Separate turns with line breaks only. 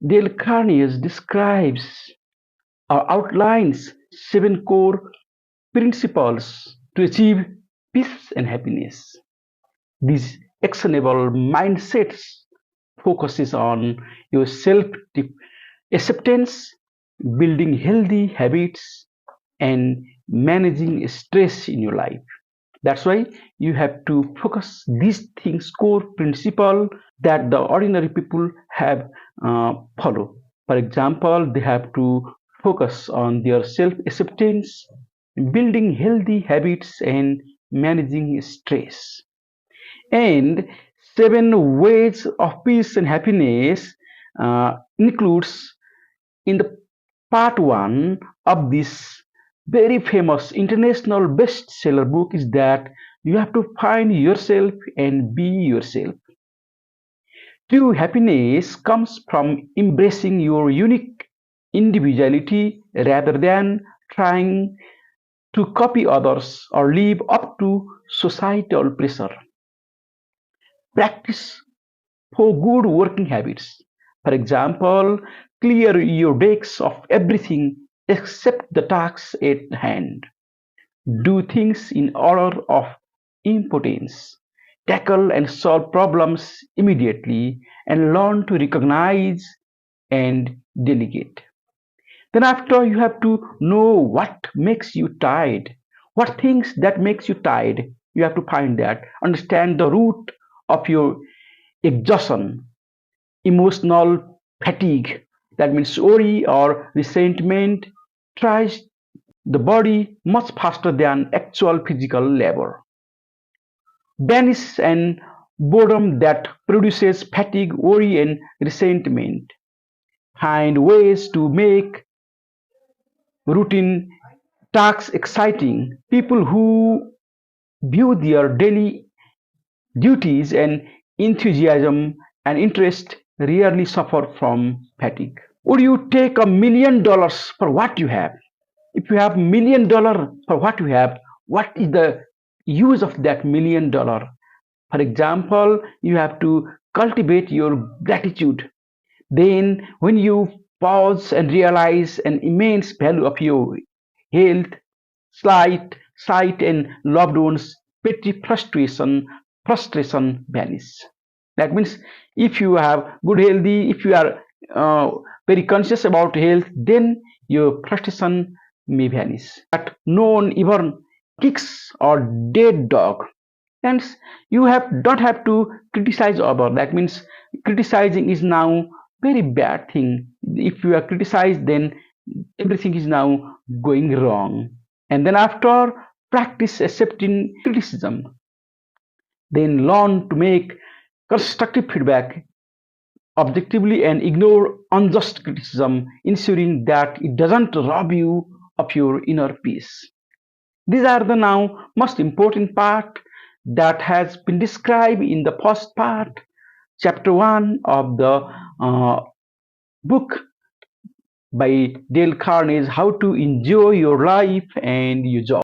Dale Carnegie describes or outlines 7 core principles to achieve peace and happiness. This actionable mindsets focuses on your self acceptance, building healthy habits, and managing stress in your life. That's why you have to focus these things, core principle that the ordinary people have follow. For example, they have to focus on their self-acceptance, building healthy habits, and managing stress. And 7 ways of peace and happiness includes in the part 1 of this very famous international bestseller book is that you have to find yourself and be yourself. True happiness comes from embracing your unique individuality rather than trying to copy others or live up to societal pressure. Practice for good working habits. For example, clear your decks of everything except the tasks at hand. Do things in order of importance. Tackle and solve problems immediately and learn to recognize and delegate. Then after you have to know what makes you tired, what things that makes you tired, you have to find that, understand the root of your exhaustion, emotional fatigue, that means worry or resentment, tries the body much faster than actual physical labor. Banish and boredom that produces fatigue, worry, and resentment. Find ways to make routine tasks exciting. People who view their daily duties and enthusiasm and interest rarely suffer from fatigue. Would you take $1 million for what you have? If you have $1 million for what you have, what is the use of that $1 million? For example, you have to cultivate your gratitude. Then, when you pause and realize an immense value of your health, sight, and loved ones, petty frustration vanish. That means if you have good healthy, if you are very conscious about health, then your frustration may vanish. But no one even kicks or dead dog. And you don't have to criticize other. That means criticizing is now very bad thing. If you are criticized, then everything is now going wrong. And then after practice accepting criticism, then learn to make constructive feedback objectively and ignore unjust criticism, ensuring that it doesn't rob you of your inner peace. These are the now most important part that has been described in the first part, chapter 1 of the book by Dale Carnegie, How to Enjoy Your Life and Your Job.